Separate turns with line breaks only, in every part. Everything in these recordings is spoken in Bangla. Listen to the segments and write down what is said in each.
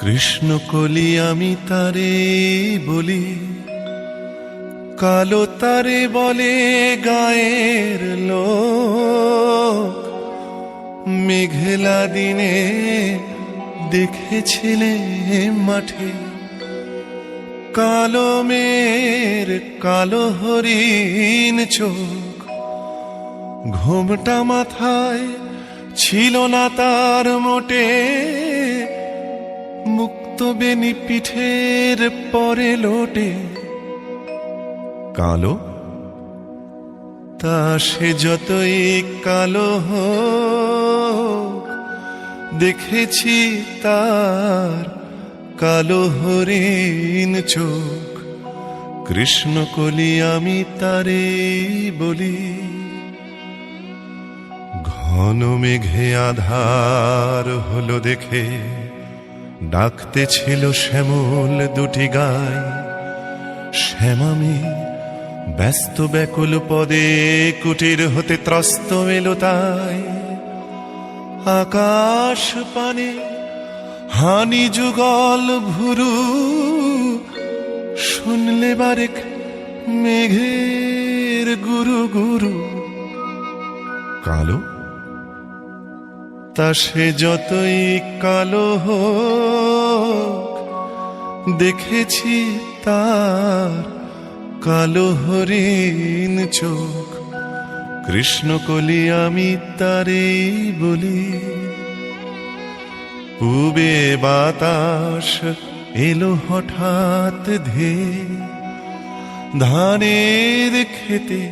কৃষ্ণ কলি আমি তারে বলি, কালো তারে বলে গায়ের লোক। মেঘলা দিনে দেখেছিলে মাঠে কালো মেয়ের কালো হরিণ চোখ। ঘোমটা মাথায় ছিল না তার মোটে, মুক্ত বেনি পিঠের পরে লোটে। কালো তা সে যতই কালো হোক, দেখেছি তার কালো হরিণ চোখ। কৃষ্ণ কলি আমি তারে বলি। ঘন মেঘে আধার হলো দেখে ডাকতে ছিল শ্যামল দুটি গায়। শ্যামামি ব্যস্ত ব্যাকুল পদে কুটির হতে ত্রস্ত এলো তাই। আকাশ পানে হানি যুগল ভুরু, শুনলে বারেক মেঘের গুরু গুরু। কালো তা সে যতই কালো হোক, দেখেছি তার কালো হরিণ চোখ। কৃষ্ণ কলি আমি তারে বলি। পূবে বাতাস এলো হঠাৎ ধেয়ে, ধানের খেতে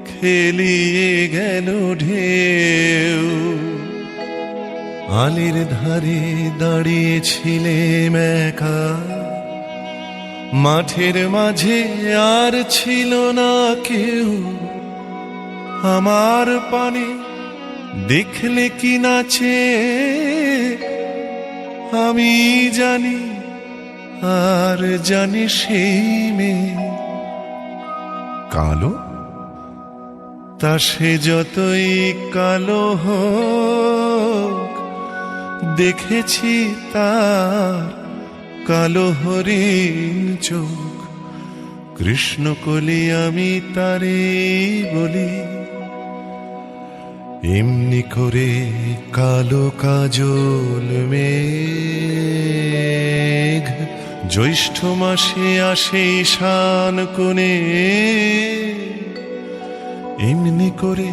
খেলিয়ে গেল ঢেউ। আলির ধারে দাঁড়িয়েছিলেম একা, মাঠের মাঝে আর ছিল না কেউ। আমার পানে দেখলে কি নাচে আমি জানি, আর জানি সেই মেয়ে। কালো তা সে যতই কালো হোক, দেখেছি তার কালো হরিণ চোখ। কৃষ্ণ কলি আমি তারে বলি। এমনি করে কালো কাজল মেঘ জ্যৈষ্ঠ মাসে আসে ঈশান কোণে। এমনি করে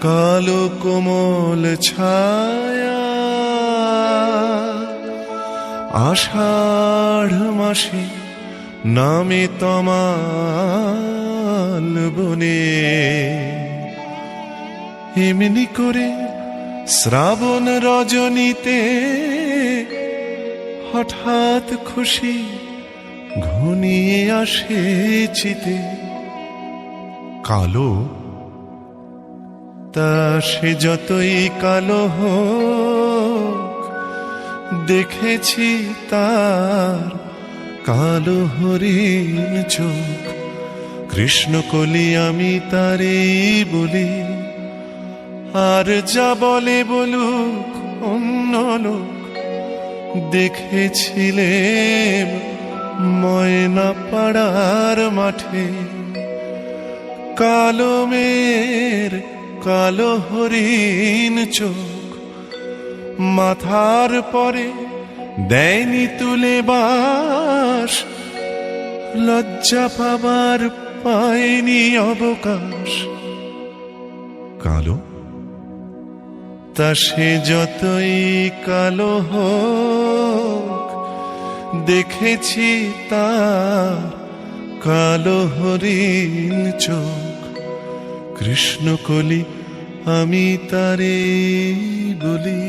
কালো কোমল ছায়া আষাঢ় মাসে নামে তমাল বনে। এমনি করে শ্রাবণ রজনীতে হঠাৎ খুশি ঘনিয়ে আসে চিতে। কালো তা সে যতই কালো হোক, দেখেছি তার কালো হরিণ চোখ। কৃষ্ণ কলি আমি তারে বলি। আর যা বলে বলুক অন্য লোক, দেখেছিলেম ময়না পাড়ার মাঠে কালো মেয়ের কালো হরিণ চোখ। মাথার পরে দেয়নি তুলে বাস, লজ্জা পাবার পায়নি অবকাশ। কালো তা সে যতই কালো হোক, দেখেছি তার কালো হরিণ চোখ। কৃষ্ণ কলি আমি তারে বলি।